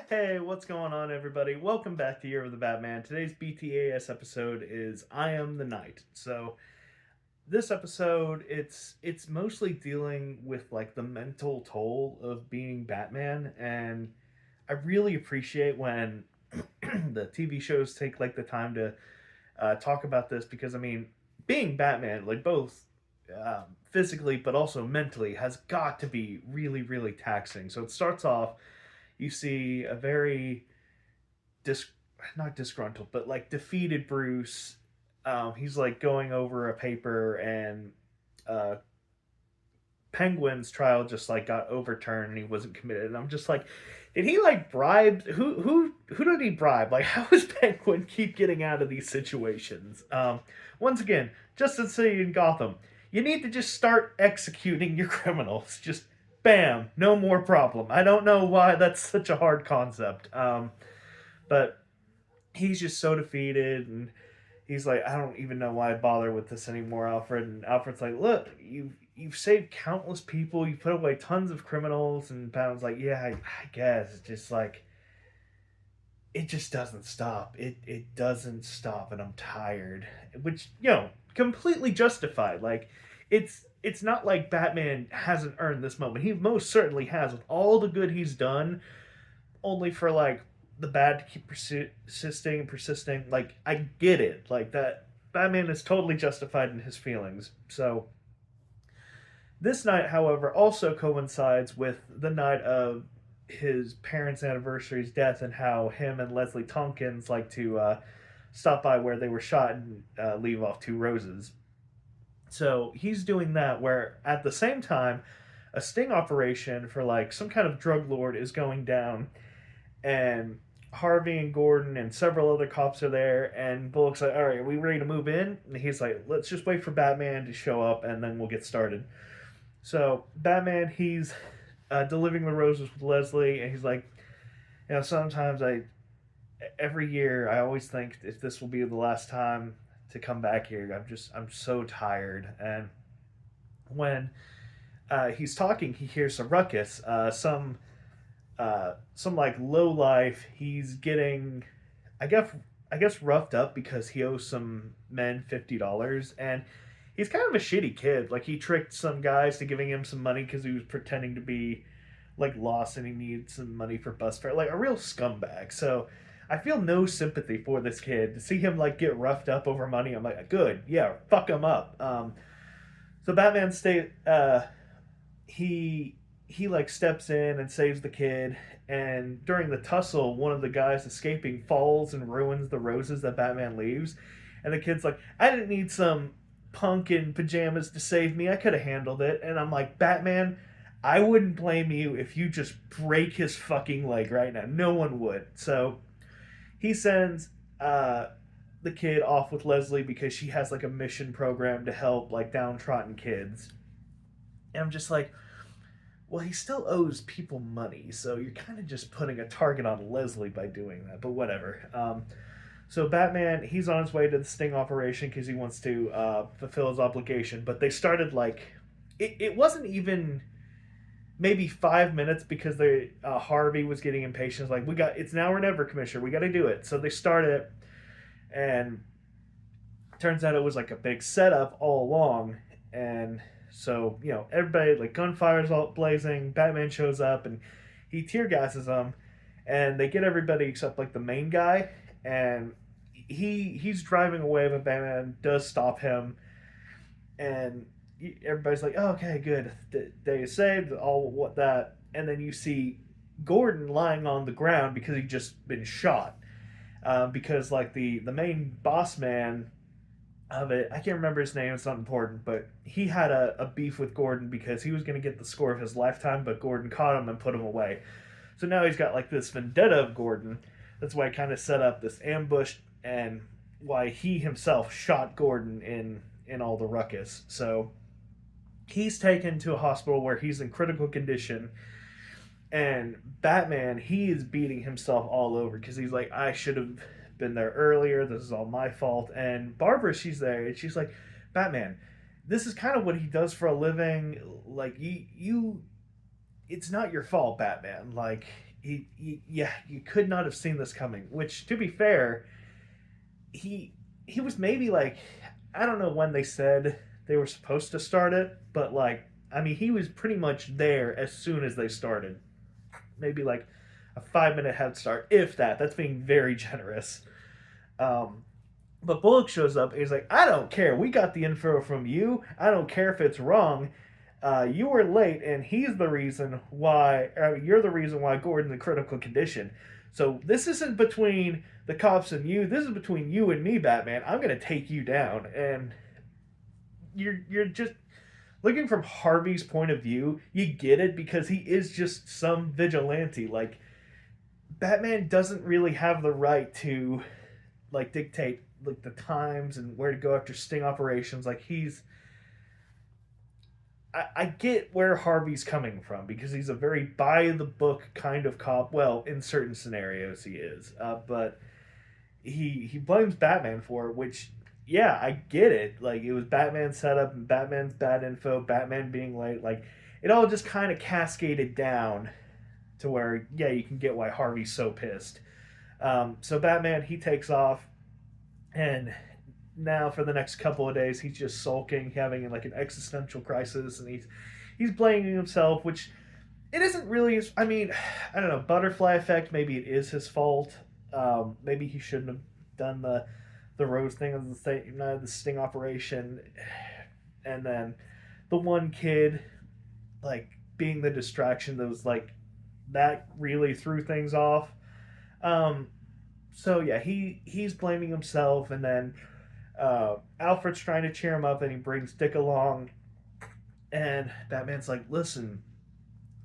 Hey, what's going on, everybody? Welcome back to Year of the Batman. Today's BTAS episode is I Am the Night. So, this episode, it's mostly dealing with like the mental toll of being Batman, and I really appreciate when the TV shows take like the time to talk about this because I mean, being Batman, like both physically but also mentally, has got to be really, really taxing. So it starts off, you see a very dis not disgruntled, but like defeated Bruce. He's like going over a paper, and uh, Penguin's trial just like got overturned, and he wasn't committed. And I'm just like, did he like bribe? Who did he bribe? Like, how does Penguin keep getting out of these situations? Once again, Justice City in Gotham, you need to just start executing your criminals. Just bam, no more problem. I don't know why that's such a hard concept. But he's just so defeated, and he's like, I don't even know why I bother with this anymore, Alfred. And Alfred's like, look, you've saved countless people, you put away tons of criminals. And Batman's like, yeah, I guess. It's just like, it just doesn't stop. It doesn't stop, and I'm tired. Which, completely justified. Like, it's not like Batman hasn't earned this moment. He most certainly has, with all the good he's done, only for like the bad to keep persisting and persisting. Like, I get it. Like, that Batman is totally justified in his feelings. So this night, however, also coincides with the night of his parents' anniversary's death, and how him and Leslie Tompkins like to stop by where they were shot and leave off two roses. So he's doing that, where at the same time, a sting operation for like some kind of drug lord is going down, and Harvey and Gordon and several other cops are there, and Bullock's like, all right, are we ready to move in? And he's like, let's just wait for Batman to show up, and then we'll get started. So Batman, he's delivering the roses with Leslie, and he's like, sometimes every year, I always think if this will be the last time to come back here. I'm so tired. And when he's talking, he hears a ruckus. Some like low life. He's getting, I guess roughed up because he owes some men $50, and he's kind of a shitty kid. Like, he tricked some guys to giving him some money because he was pretending to be like lost and he needs some money for bus fare. Like a real scumbag. So I feel no sympathy for this kid. To see him like get roughed up over money, I'm like, good, yeah, fuck him up. So Batman he like steps in and saves the kid, and during the tussle, one of the guys escaping falls and ruins the roses that Batman leaves, and the kid's like, I didn't need some punk in pajamas to save me, I could have handled it. And I'm like, Batman, I wouldn't blame you if you just break his fucking leg right now. No one would. So he sends the kid off with Leslie because she has like a mission program to help like downtrodden kids. And I'm just like, well, he still owes people money, so you're kind of just putting a target on Leslie by doing that, but whatever. So Batman, he's on his way to the sting operation because he wants to fulfill his obligation, but they started like, it wasn't even maybe 5 minutes because they Harvey was getting impatient. Like, it's now or never, Commissioner. We got to do it. So they start it, and turns out it was like a big setup all along. And so everybody, like, gunfire's all blazing. Batman shows up and he tear gases them, and they get everybody except like the main guy. And he's driving away, but Batman does stop him, and everybody's like, oh, okay, good, day is saved, all what that. And then you see Gordon lying on the ground because he just been shot. Because like the main boss man of it, I can't remember his name, it's not important, but he had a beef with Gordon because he was going to get the score of his lifetime, but Gordon caught him and put him away. So now he's got like this vendetta of Gordon. That's why I kind of set up this ambush, and why he himself shot Gordon in all the ruckus. So he's taken to a hospital where he's in critical condition, and Batman, he is beating himself all over because he's like, I should have been there earlier, this is all my fault. And Barbara, she's there, and she's like, Batman, this is kind of what he does for a living. Like, you it's not your fault, Batman. Like, yeah, you could not have seen this coming. Which, to be fair, he he was maybe like, I don't know when they said they were supposed to start it, but like, I mean, he was pretty much there as soon as they started. Maybe like a 5 minute head start, if that. That's being very generous. Um, but Bullock shows up and he's like, I don't care. We got the info from you. I don't care if it's wrong. You were late, and he's the reason why. You're the reason why Gordon's in critical condition. So this isn't between the cops and you. This is between you and me, Batman. I'm gonna take you down. And you're just looking from Harvey's point of view. You get it because he is just some vigilante. Like, Batman doesn't really have the right to like dictate like the times and where to go after sting operations. Like, I get where Harvey's coming from because he's a very by the book kind of cop. Well, in certain scenarios, he is, but he blames Batman for it, which, yeah, I get it. Like, it was Batman's setup and Batman's bad info, Batman being late. Like, it all just kind of cascaded down to where, yeah, you can get why Harvey's so pissed. So Batman, he takes off, and now for the next couple of days he's just sulking, having like an existential crisis, and he's blaming himself, which it isn't really. I mean, I don't know, butterfly effect. Maybe it is his fault. Maybe he shouldn't have done the Rose thing of the sting operation, and then the one kid like being the distraction that was like that really threw things off. Um, so yeah, he's blaming himself, and then Alfred's trying to cheer him up, and he brings Dick along, and Batman's like, "Listen,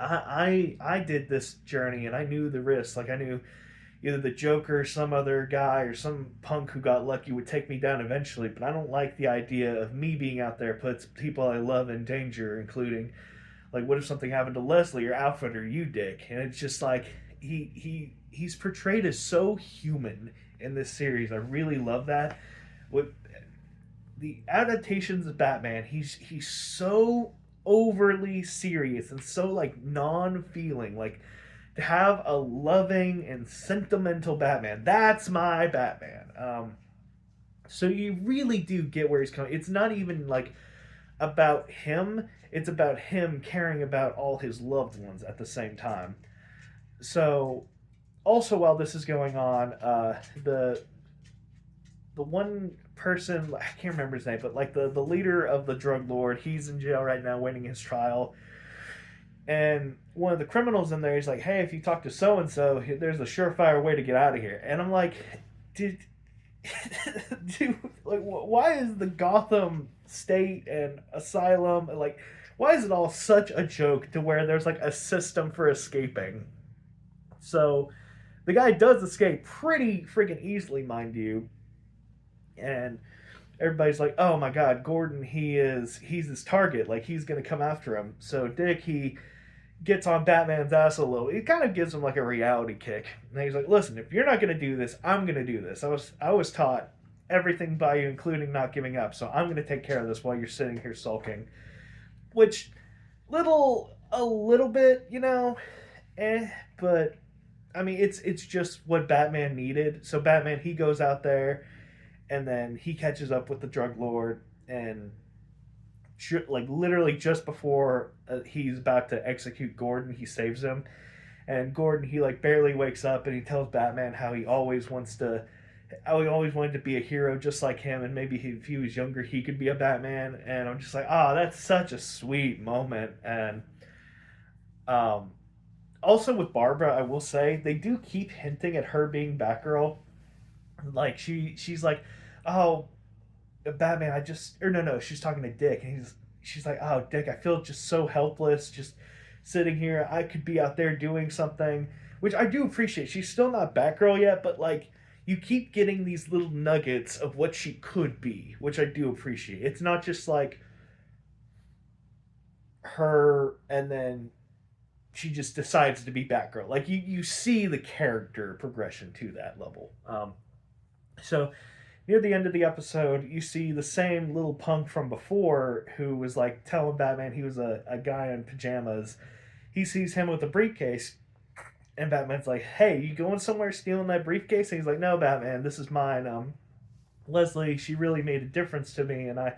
I did this journey, and I knew the risks. Like, I knew either the Joker, or some other guy, or some punk who got lucky would take me down eventually. But I don't like the idea of me being out there puts people I love in danger, including like, what if something happened to Leslie or Alfred or you, Dick?" And it's just like he's portrayed as so human in this series. I really love that. With the adaptations of Batman, he's so overly serious and so like non-feeling. Like, to have a loving and sentimental Batman, that's my Batman. So you really do get where he's coming. It's not even like about him. It's about him caring about all his loved ones at the same time. So also, while this is going on, the one person, I can't remember his name, but like the leader of the drug lord, he's in jail right now waiting his trial. And one of the criminals in there, he's like, "Hey, if you talk to so and so, there's a surefire way to get out of here." And I'm like, did dude, like, why is the Gotham State and asylum, like, why is it all such a joke to where there's like a system for escaping? So the guy does escape pretty freaking easily, mind you, and everybody's like, "Oh my God, Gordon, he's his target. Like, he's gonna come after him." So Dick, he gets on Batman's ass a little. He kind of gives him like a reality kick, and he's like, "Listen, if you're not gonna do this, I'm gonna do this. I was taught everything by you, including not giving up. So I'm gonna take care of this while you're sitting here sulking." Which, a little bit, but I mean, it's just what Batman needed. So Batman, he goes out there, and then he catches up with the drug lord, and like literally just before he's about to execute Gordon, he saves him. And Gordon, he like barely wakes up, and he tells Batman how he always wanted to be a hero just like him, and maybe if he was younger he could be a Batman. And I'm just like, oh, that's such a sweet moment. And also with Barbara, I will say they do keep hinting at her being Batgirl. Like, she's like, "Oh, Batman, I just," or no, she's talking to Dick, and she's like, "Oh, Dick, I feel just so helpless, just sitting here. I could be out there doing something," which I do appreciate. She's still not Batgirl yet, but like, you keep getting these little nuggets of what she could be, which I do appreciate. It's not just like her and then she just decides to be Batgirl. Like, you see the character progression to that level. So near the end of the episode, you see the same little punk from before who was like telling Batman he was a guy in pajamas. He sees him with a briefcase, And Batman's like, "Hey, you going somewhere stealing that briefcase?" And he's like, "No, Batman, this is mine. Leslie, she really made a difference to me, and I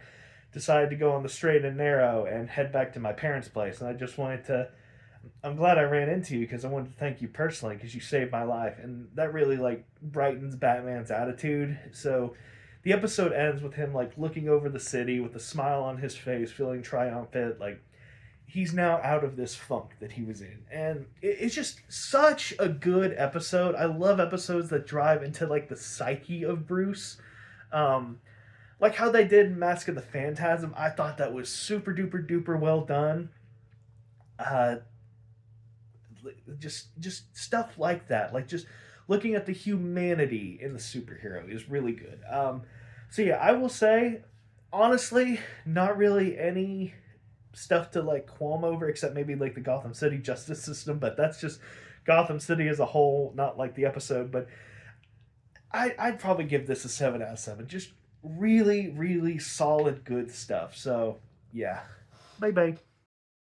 decided to go on the straight and narrow and head back to my parents' place. And I just wanted to. I'm glad I ran into you because I wanted to thank you personally because you saved my life." And that really like brightens Batman's attitude. So the episode ends with him like looking over the city with a smile on his face, feeling triumphant, like he's now out of this funk that he was in. And it's just such a good episode. I love episodes that drive into like the psyche of Bruce. Um, like how they did Mask of the Phantasm. I thought that was super duper duper well done. Uh, just stuff like that. Like just looking at the humanity in the superhero is really good. So yeah, I will say honestly, not really any stuff to like qualm over except maybe like the Gotham City justice system, but that's just Gotham City as a whole, not like the episode. But I'd probably give this a 7 out of 7. Just really, really solid, good stuff. So yeah, bye bye.